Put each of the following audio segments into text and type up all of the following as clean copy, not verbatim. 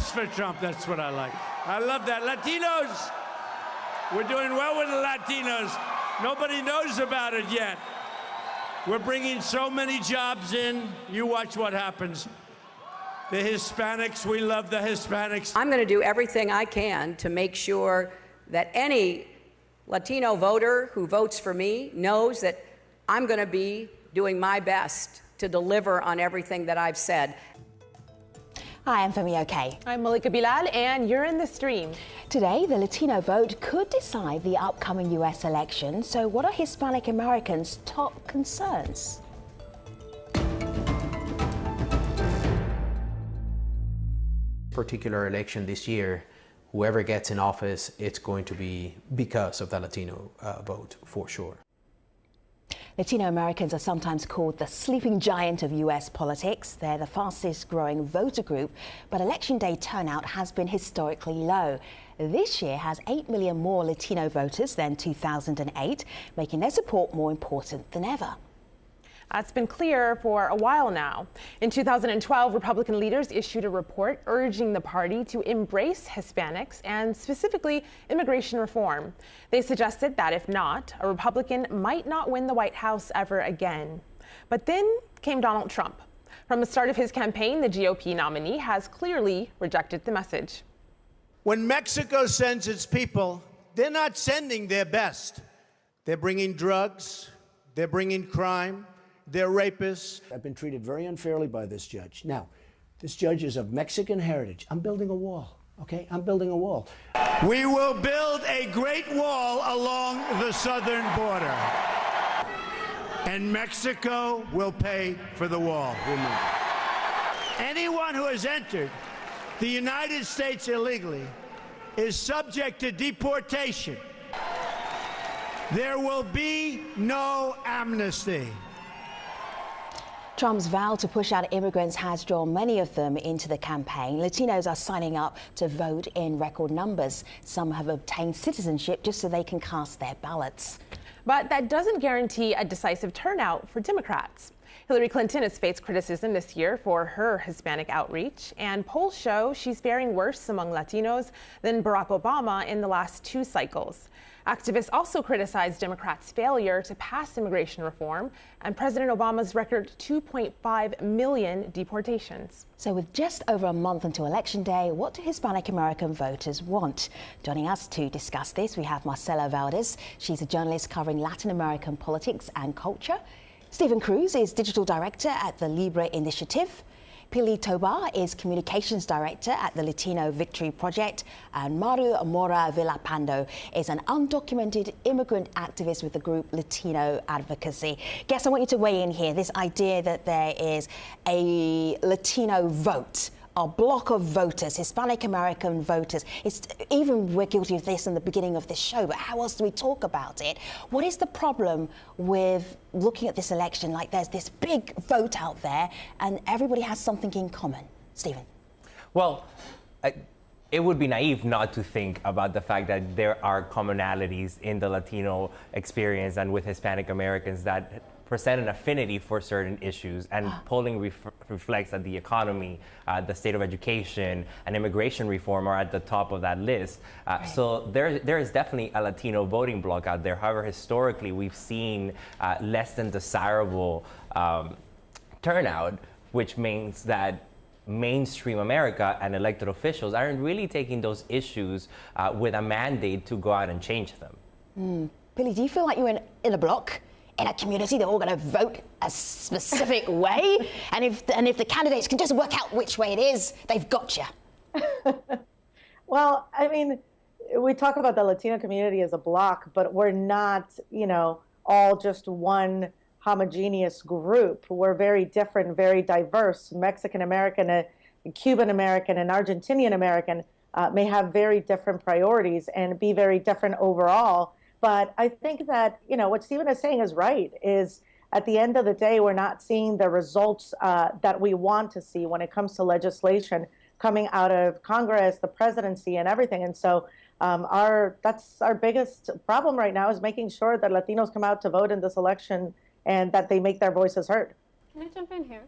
votes for Trump. That's what I like. I love that. Latinos, we're doing well with the Latinos. Nobody knows about it yet. We're bringing so many jobs in. You watch what happens. The Hispanics, we love the Hispanics. I'm going to do everything I can to make sure that any Latino voter who votes for me knows that I'm going to be doing my best to deliver on everything that I've said. Hi, I'm Femi Okay. I'm Malika Bilal, and you're in the stream. Today, the Latino vote could decide the upcoming U.S. election. So what are Hispanic Americans' top concerns? Particular election this year, whoever gets in office, it's going to be because of the Latino vote, for sure. Latino Americans are sometimes called the sleeping giant of U.S. politics. They're the fastest growing voter group, but election day turnout has been historically low. This year has 8 million more Latino voters than 2008, making their support more important than ever. That's been clear for a while now. In 2012, Republican leaders issued a report urging the party to embrace Hispanics and specifically immigration reform. They suggested that if not, a Republican might not win the White House ever again. But then came Donald Trump. From the start of his campaign, the GOP nominee has clearly rejected the message. When Mexico sends its people, they're not sending their best. They're bringing drugs, they're bringing crime, they're rapists. I've been treated very unfairly by this judge. Now, this judge is of Mexican heritage. I'm building a wall, okay? I'm building a wall. We will build a great wall along the southern border. And Mexico will pay for the wall. Anyone who has entered the United States illegally is subject to deportation. There will be no amnesty. Trump's vow to push out immigrants has drawn many of them into the campaign. Latinos are signing up to vote in record numbers. Some have obtained citizenship just so they can cast their ballots. But that doesn't guarantee a decisive turnout for Democrats. Hillary Clinton has faced criticism this year for her Hispanic outreach, and polls show she's faring worse among Latinos than Barack Obama in the last 2 cycles. Activists also criticized Democrats' failure to pass immigration reform and President Obama's record 2.5 million deportations. So with just over a month until Election Day, what do Hispanic American voters want? Joining us to discuss this, we have Marcela Valdez. She's a journalist covering Latin American politics and culture. Stephen Cruz is digital director at the Libre Initiative. Pili Tobar is Communications Director at the Latino Victory Project, and Maru Mora Villapando is an undocumented immigrant activist with the group Latino Advocacy. Guess I want you to weigh in here, this idea that there is a Latino vote, a block of voters, Hispanic American voters. Even we're guilty of this in the beginning of this show, but how else do we talk about it? What is the problem with looking at this election like there's this big vote out there and everybody has something in common? Stephen. Well, it would be naive not to think about the fact that there are commonalities in the Latino experience and with Hispanic Americans that present an affinity for certain issues, and polling reflects that the economy, the state of education, and immigration reform are at the top of that list. So there is definitely a Latino voting bloc out there. However, historically, we've seen less than desirable turnout, which means that mainstream America and elected officials aren't really taking those issues with a mandate to go out and change them. Billy, do you feel like you're in a block? In a community, they're all going to vote a specific way, and if the candidates can just work out which way it is, they've got you. Well, I mean, we talk about the Latino community as a block, but we're not, all just one homogeneous group. We're very different, very diverse. Mexican American, Cuban American, and Argentinian American may have very different priorities and be very different overall. But I think that, what Stephen is saying is right, is at the end of the day, we're not seeing the results that we want to see when it comes to legislation coming out of Congress, the presidency, and everything. And so that's our biggest problem right now, is making sure that Latinos come out to vote in this election and that they make their voices heard. Can I jump in here?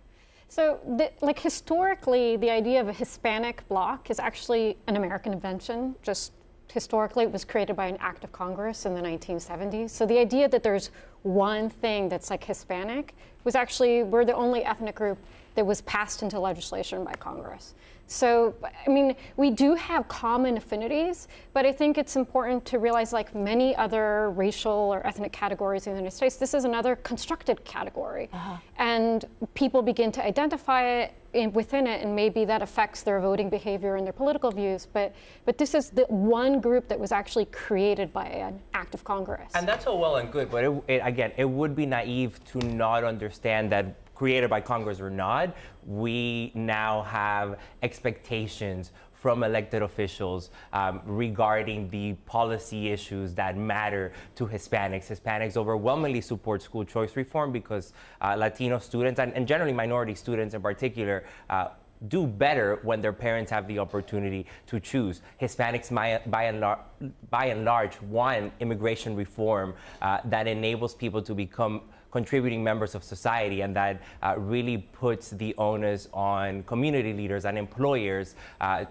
So, like historically, the idea of a Hispanic bloc is actually an American invention. Just historically, it was created by an act of Congress in the 1970s. So the idea that there's one thing that's like Hispanic was actually, we're the only ethnic group that was passed into legislation by Congress. So, I mean, we do have common affinities, but I think it's important to realize, like many other racial or ethnic categories in the United States, this is another constructed category. And people begin to identify it within it, and maybe that affects their voting behavior and their political views. But this is the one group that was actually created by an act of Congress. And that's all well and good, but again, it would be naive to not understand that, created by Congress or not, we now have expectations from elected officials regarding the policy issues that matter to Hispanics. Hispanics overwhelmingly support school choice reform because Latino students, and generally minority students in particular, do better when their parents have the opportunity to choose. Hispanics, by and large, want immigration reform that enables people to become contributing members of society, and that really puts the onus on community leaders and employers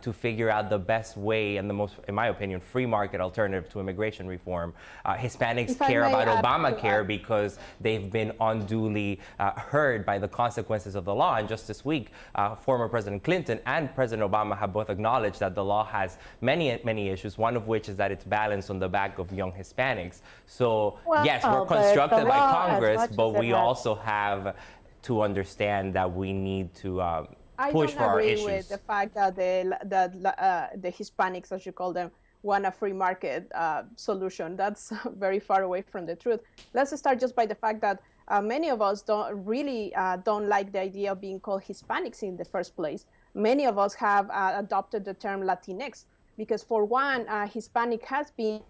to figure out the best way and the most, in my opinion, free market alternative to immigration reform. Hispanics care about Obamacare because they've been unduly hurt by the consequences of the law. And just this week, former President Clinton and President Obama have both acknowledged that the law has many issues, one of which is that it's balanced on the back of young Hispanics. So yes, we're constructed by Congress, but we also have to understand that we need to push for our issues. I don't agree with the fact that the Hispanics, as you call them, want a free market solution. That's very far away from the truth. Let's start just by the fact that many of us don't like the idea of being called Hispanics in the first place. Many of us have adopted the term Latinx because, for one, Hispanic has been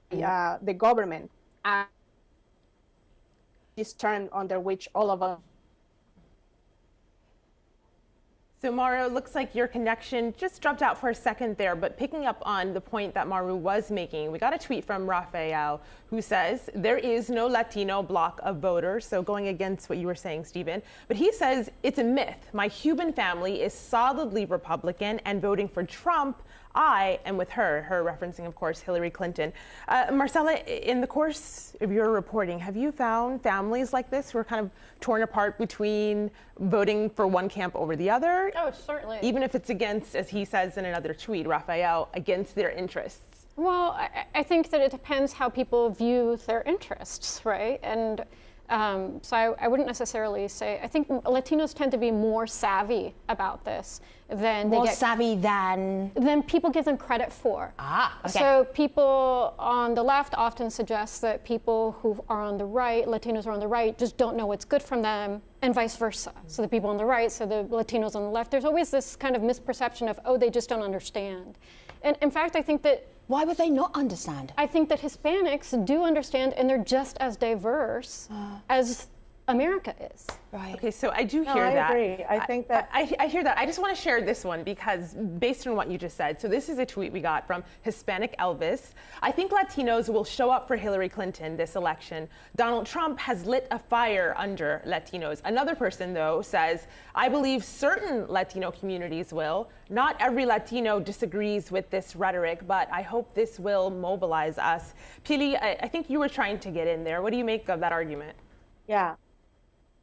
the government this term under which all of us. So Mauro, it looks like your connection just dropped out for a second there, but picking up on the point that Mauro was making, we got a tweet from Rafael who says there is no Latino bloc of voters, so going against what you were saying, Stephen, but he says it's a myth. My Cuban family is solidly Republican and voting for Trump. I am with her referencing, of course, Hillary Clinton. Marcela, in the course of your reporting, have you found families like this who are kind of torn apart between voting for one camp over the other? Oh, certainly. Even if it's against, as he says in another tweet, Rafael, against their interests? Well, I think that it depends how people view their interests, right? And so I wouldn't necessarily say, I think Latinos tend to be more savvy about this than than people give them credit for. Okay. So people on the left often suggest that people who are on the right, Latinos who are on the right, just don't know what's good from them, and vice versa. So the people on the right, so the Latinos on the left, there's always this kind of misperception of, oh, they just don't understand. And in fact, I think that why would they not understand? I think that Hispanics do understand, and they're just as diverse as America is. Right. Okay, so I do hear that. I agree. I think that I hear that. I just want to share this one because based on what you just said. So this is a tweet we got from Hispanic Elvis. I think Latinos will show up for Hillary Clinton this election. Donald Trump has lit a fire under Latinos. Another person, though, says, I believe certain Latino communities will. Not every Latino disagrees with this rhetoric, but I hope this will mobilize us. Pili, I think you were trying to get in there. What do you make of that argument? Yeah.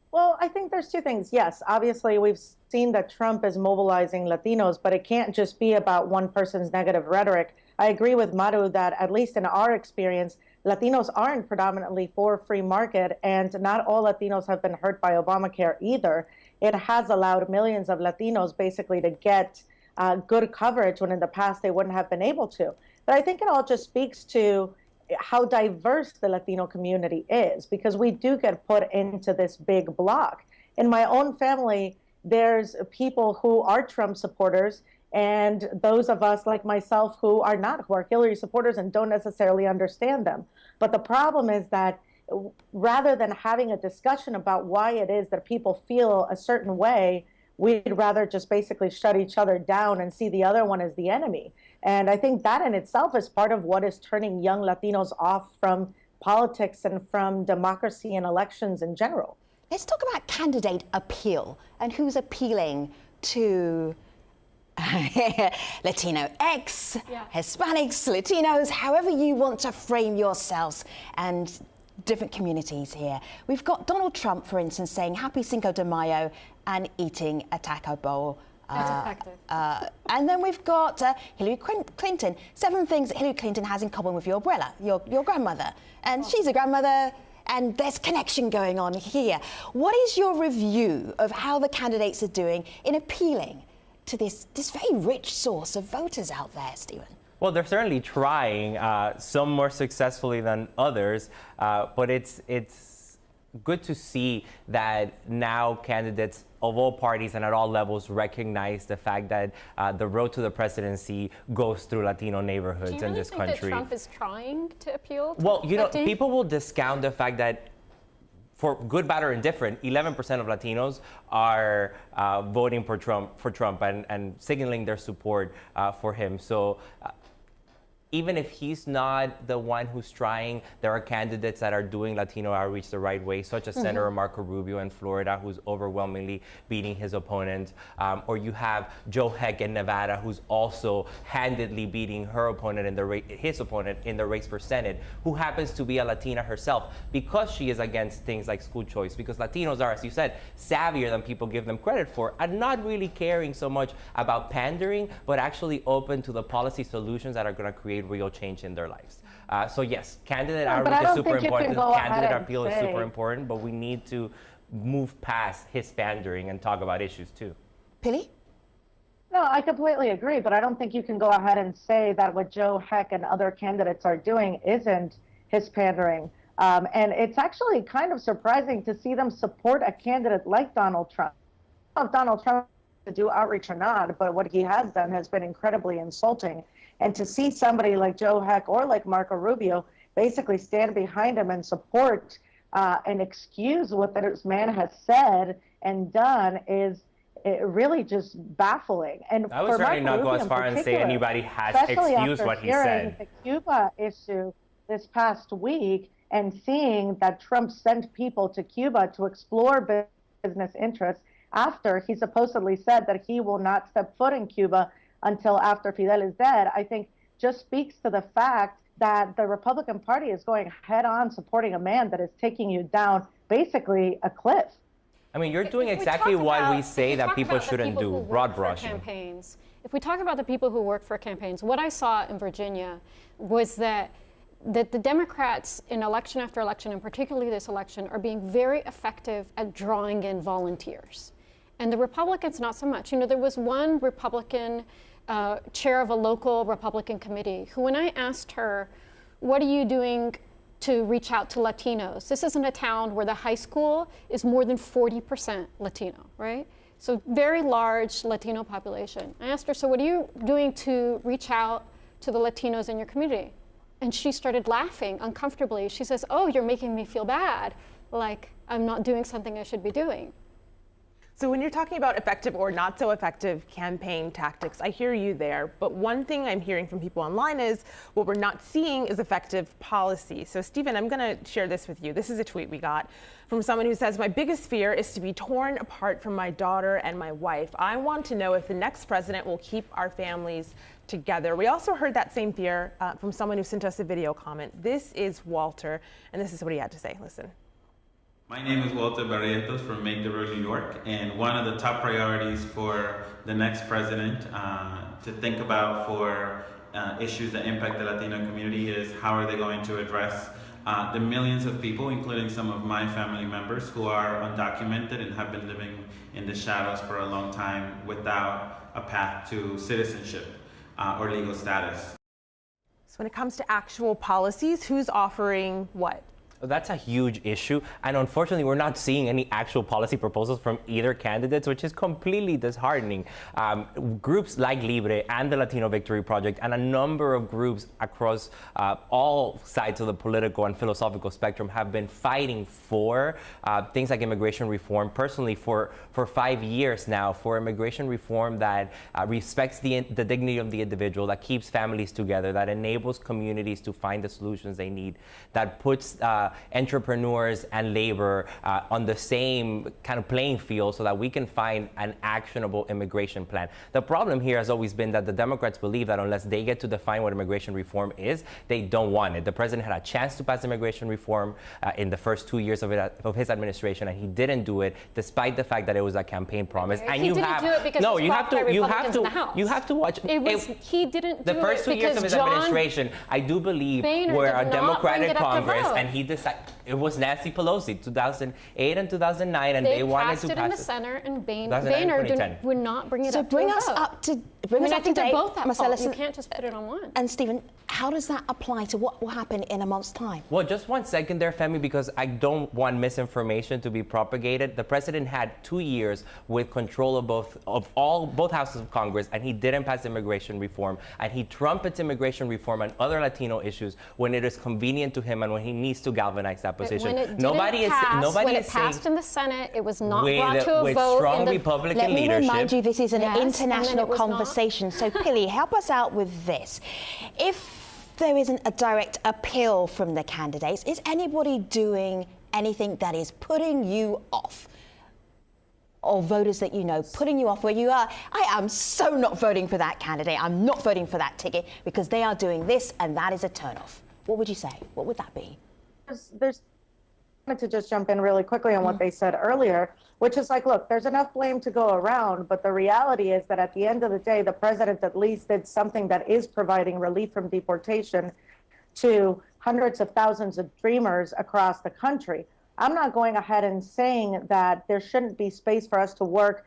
Well, I think there's two things. Yes, obviously, we've seen that Trump is mobilizing Latinos, but it can't just be about one person's negative rhetoric. I agree with Maru that, at least in our experience, Latinos aren't predominantly for free market, and not all Latinos have been hurt by Obamacare either. It has allowed millions of Latinos basically to get good coverage when in the past they wouldn't have been able to. But I think it all just speaks to how diverse the Latino community is, because we do get put into this big block. In my own family, there's people who are Trump supporters and those of us like myself who are not, who are Hillary supporters and don't necessarily understand them. But the problem is that rather than having a discussion about why it is that people feel a certain way, we'd rather just basically shut each other down and see the other one as the enemy. And I think that in itself is part of what is turning young Latinos off from politics and from democracy and elections in general. Let's talk about candidate appeal and who's appealing to Latino X, Hispanics, Latinos, however you want to frame yourselves, and different communities here. We've got Donald Trump, for instance, saying Happy Cinco de Mayo and eating a taco bowl. That's effective. And then we've got Hillary Clinton. 7 things that Hillary Clinton has in common with your abuela, your grandmother. And she's a grandmother, and there's connection going on here. What is your review of how the candidates are doing in appealing to this very rich source of voters out there, Stephen? Well, they're certainly trying, some more successfully than others, but it's good to see that now candidates of all parties and at all levels recognize the fact that the road to the presidency goes through Latino neighborhoods in this country. Do you really think that Trump is trying to appeal to Well, you know, Latino? people will discount the fact that for good, bad, or indifferent, 11% of Latinos are voting for Trump and signaling their support for him. So even if he's not the one who's trying, there are candidates that are doing Latino outreach the right way, such as Senator Marco Rubio in Florida, who's overwhelmingly beating his opponent. Or you have Joe Heck in Nevada, who's also handedly beating her opponent in his opponent in the race for Senate, who happens to be a Latina herself, because she is against things like school choice, because Latinos are, as you said, savvier than people give them credit for, and not really caring so much about pandering, but actually open to the policy solutions that are going to create real change in their lives. So yes, candidate outreach is super important. Candidate appeal is super important, but we need to move past his pandering and talk about issues too. Pili? No, I completely agree, but I don't think you can go ahead and say that what Joe Heck and other candidates are doing isn't his pandering. And it's actually kind of surprising to see them support a candidate like Donald Trump. I don't know if Donald Trump to do outreach or not, but what he has done has been incredibly insulting. And to see somebody like Joe Heck or like Marco Rubio basically stand behind him and support and excuse what this man has said and done is really just baffling. And I would certainly not go as far and say anybody has excused what he said. The Cuba issue this past week and seeing that Trump sent people to Cuba to explore business interests after he supposedly said that he will not step foot in Cuba until after Fidel is dead, I think just speaks to the fact that the Republican Party is going head on supporting a man that is taking you down basically a cliff. I mean, you're doing exactly what we say that people shouldn't do, broad brushing. Campaigns. If we talk about the people who work for campaigns, what I saw in Virginia was that the Democrats in election after election, and particularly this election, are being very effective at drawing in volunteers. And the Republicans, not so much. You know, there was one Republican chair of a local Republican committee who, when I asked her, what are you doing to reach out to Latinos? This isn't a town where the high school is more than 40% Latino, right? So very large Latino population. I asked her, so what are you doing to reach out to the Latinos in your community? And she started laughing uncomfortably. She says, oh, you're making me feel bad, like I'm not doing something I should be doing. So when you're talking about effective or not so effective campaign tactics, I hear you there. But one thing I'm hearing from people online is what we're not seeing is effective policy. So Stephen, I'm going to share this with you. This is a tweet we got from someone who says, my biggest fear is to be torn apart from my daughter and my wife. I want to know if the next president will keep our families together. We also heard that same fear from someone who sent us a video comment. This is Walter, and this is what he had to say. Listen. My name is Walter Barrientos from Make the Road New York, and one of the top priorities for the next president to think about for issues that impact the Latino community is how are they going to address the millions of people, including some of my family members, who are undocumented and have been living in the shadows for a long time without a path to citizenship or legal status. So when it comes to actual policies, who's offering what? That's a huge issue, and unfortunately we're not seeing any actual policy proposals from either candidates, which is completely disheartening. Groups like Libre and the Latino Victory Project and a number of groups across all sides of the political and philosophical spectrum have been fighting for things like immigration reform, personally for 5 years now, for immigration reform that respects the dignity of the individual, that keeps families together, that enables communities to find the solutions they need, that puts entrepreneurs and labor on the same kind of playing field so that we can find an actionable immigration plan. The problem here has always been that the Democrats believe that unless they get to define what immigration reform is, they don't want it. The president had a chance to pass immigration reform in the first 2 years of his administration, and he didn't do it, despite the fact that it was a campaign promise. And he didn't do it because no, it was you have to, you have to watch. He didn't do it the first 2 years of his administration, I do believe, were a Democratic Congress, and he decided it was Nancy Pelosi, 2008 and 2009, and they wanted to pass it in the Senate, and Boehner would not bring it so up. Bring us up to bring us up to date, Marcella. You can't just put it on one. And Stephen, how does that apply to what will happen in a month's time? Well, just 1 second there, Femi, because I don't want misinformation to be propagated. The president had 2 years with control of both houses of Congress, and he didn't pass immigration reform. And he trumpets immigration reform and other Latino issues when it is convenient to him and when he needs to galvanize that position. When it passed in the Senate, it was not brought to a with vote. Strong Republican leadership. Let me remind you, this is an international conversation. So, Pili, help us out with this. If there isn't a direct appeal from the candidates, is anybody doing anything that is putting you off? Or voters that you know, putting you off where you are, I am so not voting for that candidate, I'm not voting for that ticket because they are doing this and that is a turnoff. What would you say? What would that be? There's I wanted to just jump in really quickly on what they said earlier, which is like, look, there's enough blame to go around, but the reality is that at the end of the day, the president at least did something that is providing relief from deportation to hundreds of thousands of dreamers across the country. I'm not going ahead and saying that there shouldn't be space for us to work,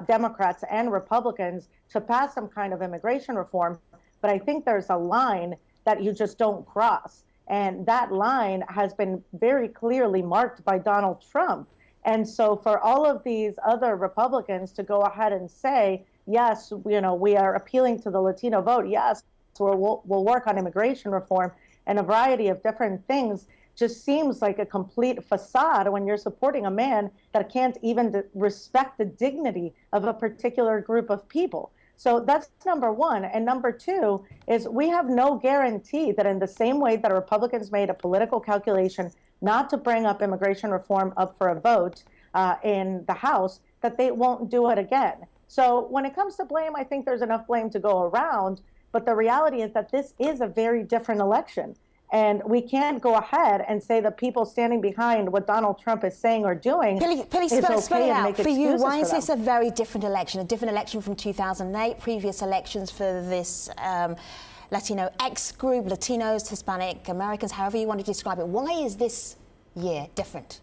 Democrats and Republicans, to pass some kind of immigration reform, but I think there's a line that you just don't cross. And that line has been very clearly marked by Donald Trump. And so for all of these other Republicans to go ahead and say, yes, we are appealing to the Latino vote, yes, we'll work on immigration reform and a variety of different things, just seems like a complete facade when you're supporting a man that can't even respect the dignity of a particular group of people. So that's number one. And number two is we have no guarantee that in the same way that Republicans made a political calculation not to bring up immigration reform up for a vote in the House, that they won't do it again. So when it comes to blame, I think there's enough blame to go around. But the reality is that this is a very different election. And we can't go ahead and say that people standing behind what Donald Trump is saying or doing Pili, is okay and make for you. Why is for this a very different election? A different election from 2008, previous elections for this Latino X group, Latinos, Hispanic Americans, however you want to describe it. Why is this year different?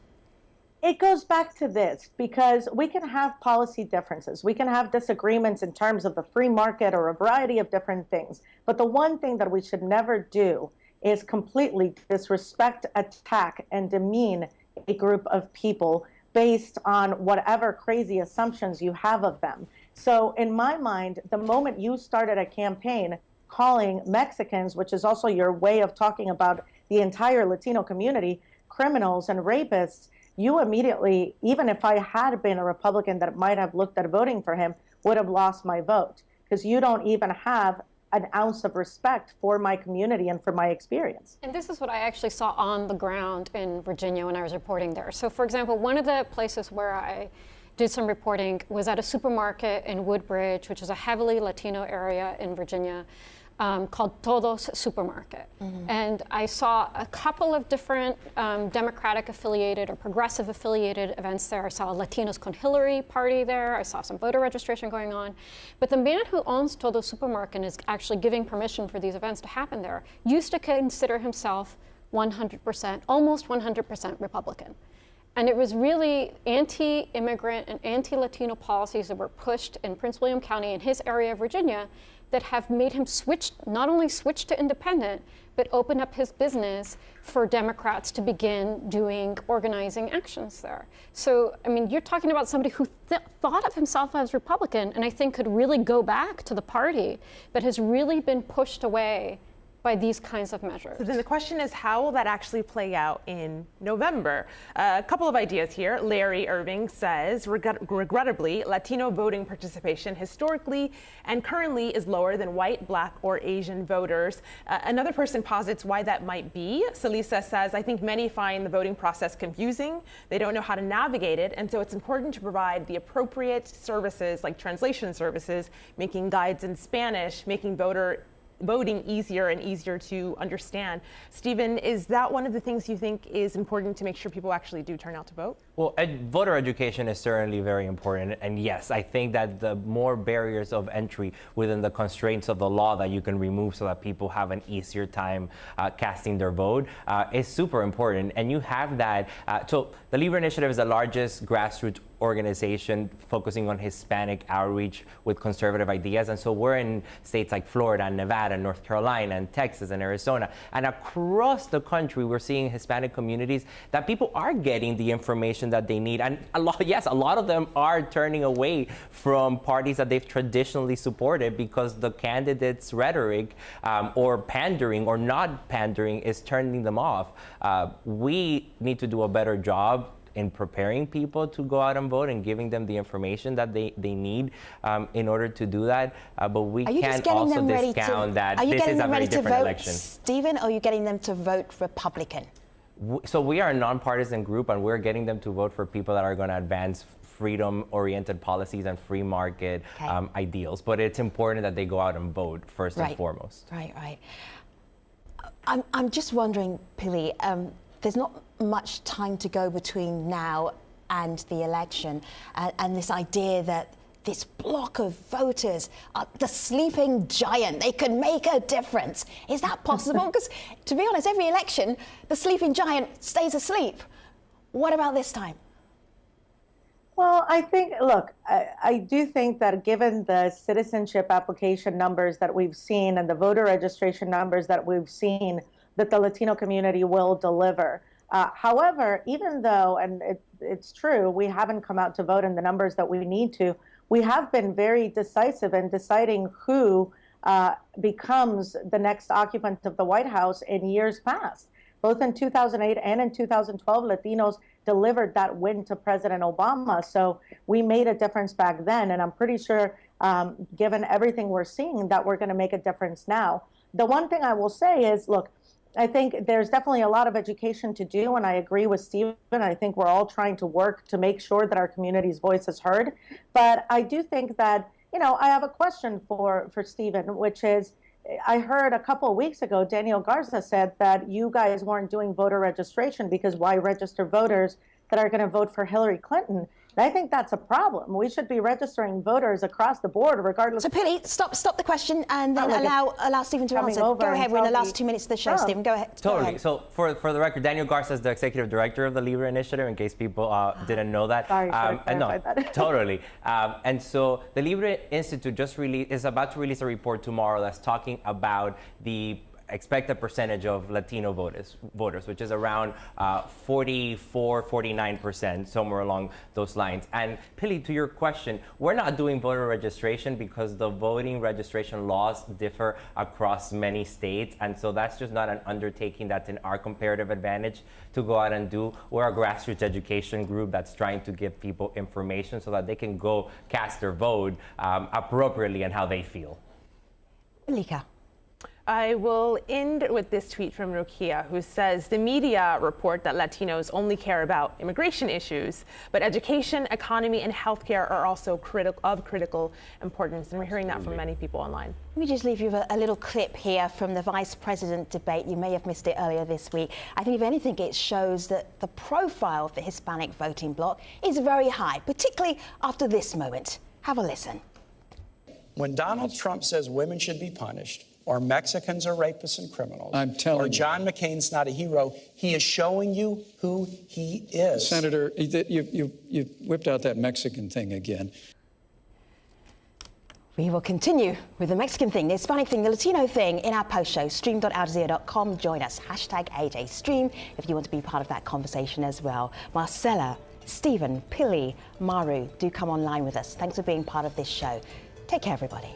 It goes back to this, because we can have policy differences. We can have disagreements in terms of the free market or a variety of different things. But the one thing that we should never do is completely disrespect, attack, and demean a group of people based on whatever crazy assumptions you have of them. So in my mind, the moment you started a campaign calling Mexicans, which is also your way of talking about the entire Latino community, criminals and rapists, you immediately, even if I had been a Republican that might have looked at voting for him, would have lost my vote, because you don't even have an ounce of respect for my community and for my experience. And this is what I actually saw on the ground in Virginia when I was reporting there. So for example, one of the places where I did some reporting was at a supermarket in Woodbridge, which is a heavily Latino area in Virginia, called Todos Supermarket. And I saw a couple of different Democratic affiliated or progressive affiliated events there. I saw a Latinos con Hillary party there. I saw some voter registration going on. But the man who owns Todos Supermarket and is actually giving permission for these events to happen there used to consider himself 100%, almost 100% Republican. And it was really anti-immigrant and anti-Latino policies that were pushed in Prince William County in his area of Virginia that have made him switch, not only switch to independent, but open up his business for Democrats to begin doing organizing actions there. So, I mean, you're talking about somebody who thought of himself as Republican and I think could really go back to the party, but has really been pushed away by these kinds of measures. So then the question is, how will that actually play out in November? A couple of ideas here. Larry Irving says, regrettably, Latino voting participation historically and currently is lower than white, black, or Asian voters. Another person posits why that might be. Salisa says, I think many find the voting process confusing. They don't know how to navigate it, and so it's important to provide the appropriate services like translation services, making guides in Spanish, making voting easier and easier to understand. Stephen, is that one of the things you think is important to make sure people actually do turn out to vote? Well, voter education is certainly very important. And yes, I think that the more barriers of entry within the constraints of the law that you can remove so that people have an easier time casting their vote is super important. And you have that. So the Libre Initiative is the largest grassroots organization focusing on Hispanic outreach with conservative ideas. And so we're in states like Florida and Nevada and North Carolina and Texas and Arizona. And across the country, we're seeing Hispanic communities that people are getting the information that they need. And a lot of them are turning away from parties that they've traditionally supported because the candidates' rhetoric or pandering or not pandering is turning them off. We need to do a better job in preparing people to go out and vote and giving them the information that they need in order to do that. But we can't also discount that this is a very different election. Stephen, or are you getting them to vote Republican? So we are a nonpartisan group, and we're getting them to vote for people that are going to advance freedom-oriented policies and free market ideals. But it's important that they go out and vote first and foremost. Right. I'm just wondering, Pili, there's not much time to go between now and the election, and this idea that this block of voters are the sleeping giant, they can make a difference. Is that possible? Because, to be honest, every election, the sleeping giant stays asleep. What about this time? Well, I think, look, I do think that given the citizenship application numbers that we've seen and the voter registration numbers that we've seen, that the Latino community will deliver. However, even though, and it's true, we haven't come out to vote in the numbers that we need to, we have been very decisive in deciding who becomes the next occupant of the White House in years past. Both in 2008 and in 2012, Latinos delivered that win to President Obama. So we made a difference back then, and I'm pretty sure, given everything we're seeing, that we're going to make a difference now. The one thing I will say is, look, I think there's definitely a lot of education to do, and I agree with Stephen. I think we're all trying to work to make sure that our community's voice is heard. But I do think that, I have a question for Stephen, which is, I heard a couple of weeks ago, Daniel Garza said that you guys weren't doing voter registration because why register voters that are going to vote for Hillary Clinton? And I think that's a problem. We should be registering voters across the board, regardless. So, Pili, stop the question and then allow Stephen to answer. Go ahead. We're in the last 2 minutes of the show, Stephen. Go ahead. Totally. Go ahead. So, for the record, Daniel Garza is the executive director of the Libre Initiative, in case people didn't know that. Sorry, that. Totally. And so, the Libre Institute is about to release a report tomorrow that's talking about the expected percentage of Latino voters, which is around 44, 49%, somewhere along those lines. And Pili, to your question, we're not doing voter registration because the voting registration laws differ across many states. And so that's just not an undertaking that's in our comparative advantage to go out and do. We're a grassroots education group that's trying to give people information so that they can go cast their vote appropriately and how they feel. Malika. I will end with this tweet from Rukia, who says the media report that Latinos only care about immigration issues, but education, economy, and healthcare are also critical importance. And we're hearing that from many people online. Let me just leave you with a little clip here from the vice president debate. You may have missed it earlier this week. I think, if anything, it shows that the profile of the Hispanic voting bloc is very high, particularly after this moment. Have a listen. When Donald Trump says women should be punished, or Mexicans are rapists and criminals, I'm telling or John McCain's not a hero, he is showing you who he is. Senator, you whipped out that Mexican thing again. We will continue with the Mexican thing, the Hispanic thing, the Latino thing in our post show, stream.aljazeera.com. Join us, #AJStream, if you want to be part of that conversation as well. Marcella, Stephen, Pili, Maru, do come online with us. Thanks for being part of this show. Take care, everybody.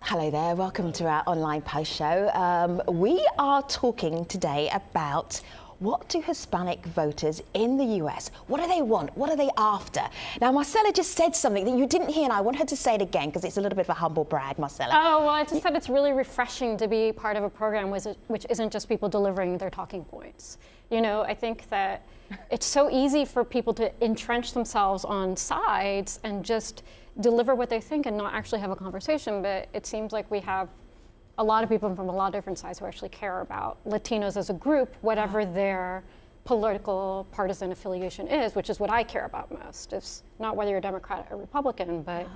Hello there, welcome to our online post show. We are talking today about what do Hispanic voters in the US, what do they want? What are they after? Now, Marcella just said something that you didn't hear, and I want her to say it again because it's a little bit of a humble brag, Marcella. Oh, well, I just said it's really refreshing to be part of a program which isn't just people delivering their talking points. You know, I think that it's so easy for people to entrench themselves on sides and just deliver what they think and not actually have a conversation, but it seems like we have a lot of people from a lot of different sides who actually care about Latinos as a group, whatever their political partisan affiliation is, which is what I care about most. It's not whether you're Democrat or Republican, but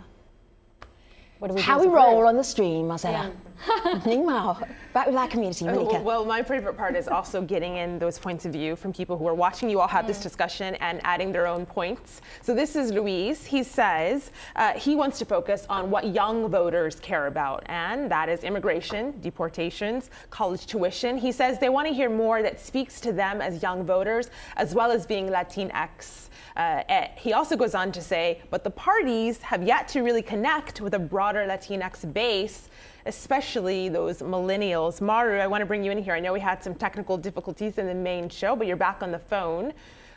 what do we do How as we a roll group? on the stream, Marcella. Meanwhile, back with our community, Malika. Well, my favorite part is also getting in those points of view from people who are watching you all have this discussion and adding their own points. So this is Luis. He says he wants to focus on what young voters care about, and that is immigration, deportations, college tuition. He says they want to hear more that speaks to them as young voters, as well as being Latinx. He also goes on to say, but the parties have yet to really connect with a broader Latinx base, especially those millennials. Maru, I want to bring you in here. I know we had some technical difficulties in the main show, but you're back on the phone.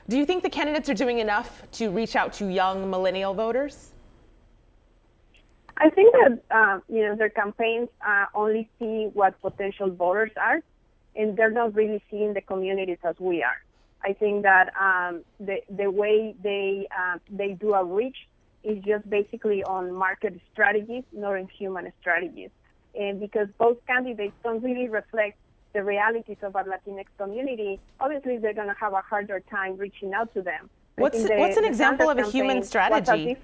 Do you think the candidates are doing enough to reach out to young millennial voters? I think that their campaigns only see what potential voters are, and they're not really seeing the communities as we are. I think that the way they do outreach is just basically on market strategies, not in human strategies. And because both candidates don't really reflect the realities of our Latinx community, obviously they're going to have a harder time reaching out to them. What's an example of a human strategy?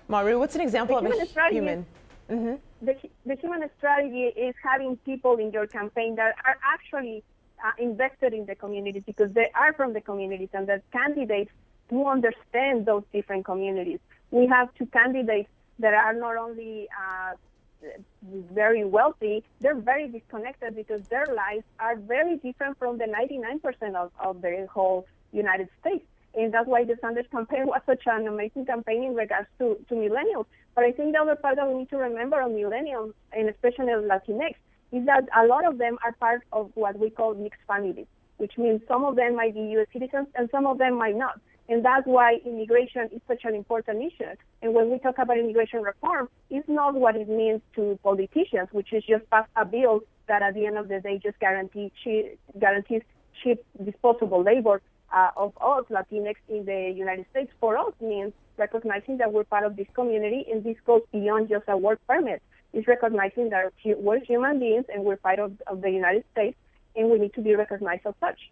Maru, what's an example of a human? The human strategy is having people in your campaign that are actually invested in the communities because they are from the communities, and that candidates do understand those different communities. We have two candidates that are not only very wealthy, they're very disconnected because their lives are very different from the 99% of the whole United States. And that's why the Sanders campaign was such an amazing campaign in regards to millennials. But I think the other part that we need to remember on millennials, and especially Latinx, is that a lot of them are part of what we call mixed families, which means some of them might be U.S. citizens and some of them might not. And that's why immigration is such an important issue. And when we talk about immigration reform, it's not what it means to politicians, which is just pass a bill that at the end of the day just guarantees cheap disposable labor of us Latinx in the United States. For us means recognizing that we're part of this community, and this goes beyond just a work permit. It's recognizing that we're human beings and we're part of the United States, and we need to be recognized as such.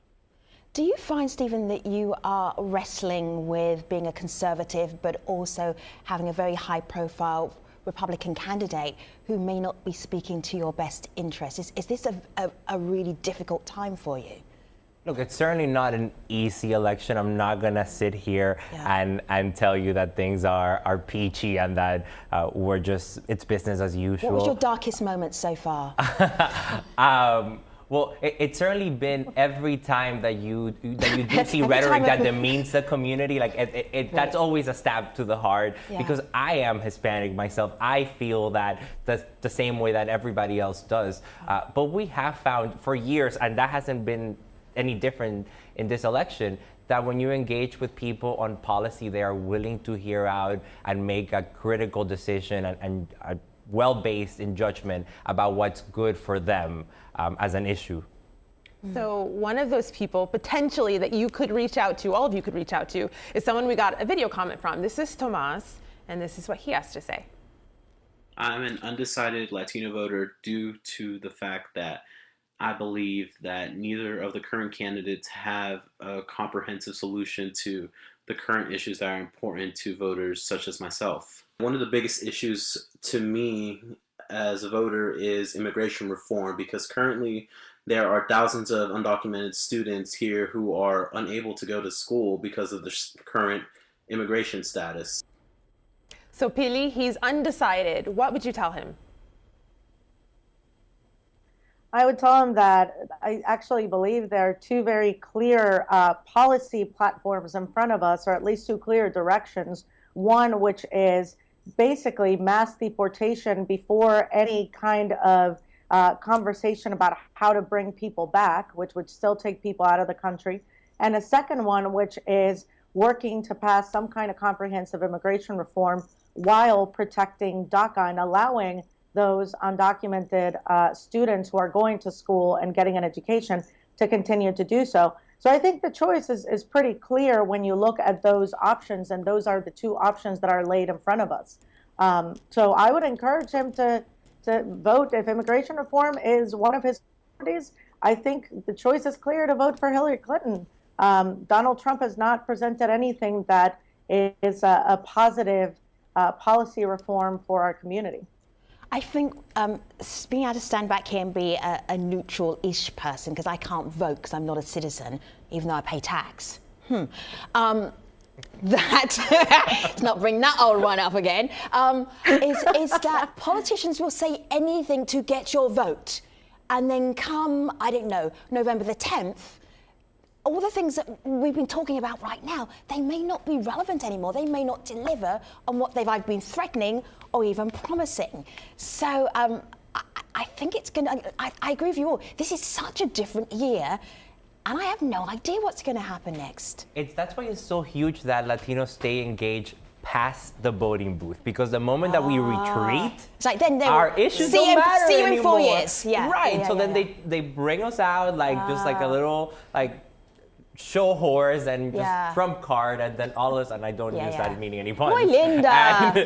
Do you find, Stephen, that you are wrestling with being a conservative but also having a very high-profile Republican candidate who may not be speaking to your best interests? Is this a really difficult time for you? Look, it's certainly not an easy election. I'm not going to sit here and tell you that things are peachy and that it's business as usual. What was your darkest moment so far? Well, it's certainly been every time that you do see rhetoric that demeans the community. Like that's always a stab to the heart because I am Hispanic myself. I feel that the same way that everybody else does. But we have found for years, and that hasn't been any different in this election, that when you engage with people on policy, they are willing to hear out and make a critical decision and well-based in judgment about what's good for them as an issue. So one of those people potentially that you could reach out to, all of you could reach out to, is someone we got a video comment from. This is Tomas, and this is what he has to say. I'm an undecided Latino voter due to the fact that I believe that neither of the current candidates have a comprehensive solution to the current issues that are important to voters such as myself. One of the biggest issues to me as a voter is immigration reform, because currently there are thousands of undocumented students here who are unable to go to school because of the current immigration status. So Pili, he's undecided. What would you tell him? I would tell him that I actually believe there are two very clear policy platforms in front of us, or at least two clear directions. One, which is basically mass deportation before any kind of conversation about how to bring people back, which would still take people out of the country. And a second one, which is working to pass some kind of comprehensive immigration reform while protecting DACA and allowing those undocumented students who are going to school and getting an education to continue to do so. So I think the choice is pretty clear when you look at those options, and those are the two options that are laid in front of us. So I would encourage him to vote. If immigration reform is one of his priorities, I think the choice is clear to vote for Hillary Clinton. Donald Trump has not presented anything that is a positive policy reform for our community. I think being able to stand back here and be a neutral-ish person, because I can't vote because I'm not a citizen, even though I pay tax. Let's not bring that old one up again. Is that politicians will say anything to get your vote, and then come, I don't know, November the 10th, all the things that we've been talking about right now, they may not be relevant anymore. They may not deliver on what they've either been threatening or even promising. So I think it's going to, I agree with you all. This is such a different year, and I have no idea what's going to happen next. That's why it's so huge that Latinos stay engaged past the voting booth, because the moment that we retreat, it's like then our issues don't matter see you in anymore. 4 years. Yeah. Right. Yeah, so yeah, then they bring us out like just like a little like show horse and just trump card, and then all of us, and I don't use that meaning any puns. Boy, Linda. And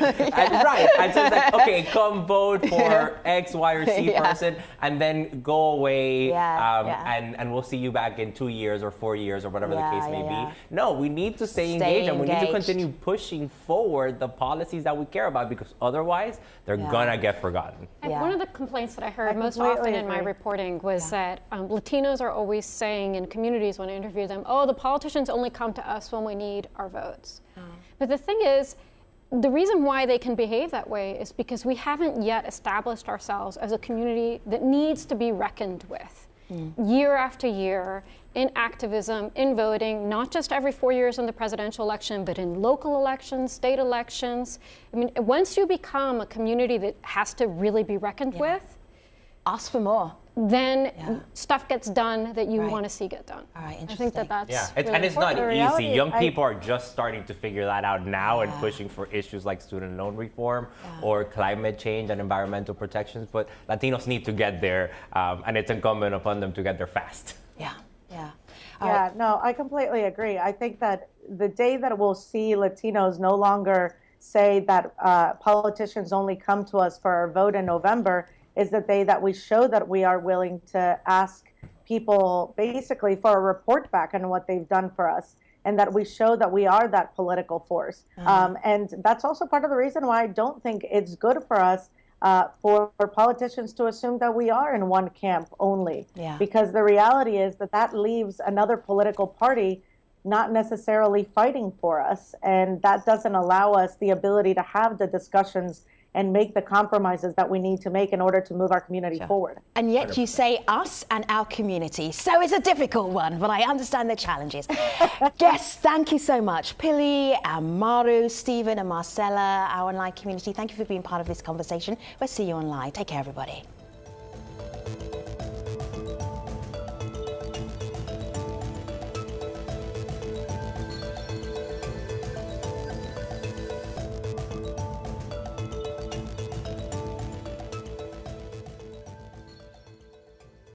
right. And so it's like, okay, come vote for X, Y, or C person, and then go away, and we'll see you back in 2 years or 4 years or whatever the case may be. No, we need to stay engaged, and we need to continue pushing forward the policies that we care about, because otherwise they're gonna get forgotten. And one of the complaints that I heard most often in my reporting was that Latinos are always saying in communities when I interview them, oh, the politicians only come to us when we need our votes. But the thing is, the reason why they can behave that way is because we haven't yet established ourselves as a community that needs to be reckoned with. Year after year, in activism, in voting, not just every 4 years in the presidential election, but in local elections, state elections. I mean, once you become a community that has to really be reckoned with, ask for more. Then stuff gets done that you want to see get done. All right, I think that's really and it's not important. easy. Young people are just starting to figure that out now and pushing for issues like student loan reform or climate change and environmental protections. But Latinos need to get there, and it's incumbent upon them to get there fast. No, I completely agree. I think that the day that we'll see Latinos no longer say that politicians only come to us for our vote in November is the day that we show that we are willing to ask people basically for a report back on what they've done for us, and that we show that we are that political force. And that's also part of the reason why I don't think it's good for us for politicians to assume that we are in one camp only. Because the reality is that leaves another political party not necessarily fighting for us, and that doesn't allow us the ability to have the discussions and make the compromises that we need to make in order to move our community forward. And yet you say us and our community. So it's a difficult one, but I understand the challenges. Guests, thank you so much. Pili, Maru, Stephen and Marcella, our online community, thank you for being part of this conversation. We'll see you online. Take care, everybody.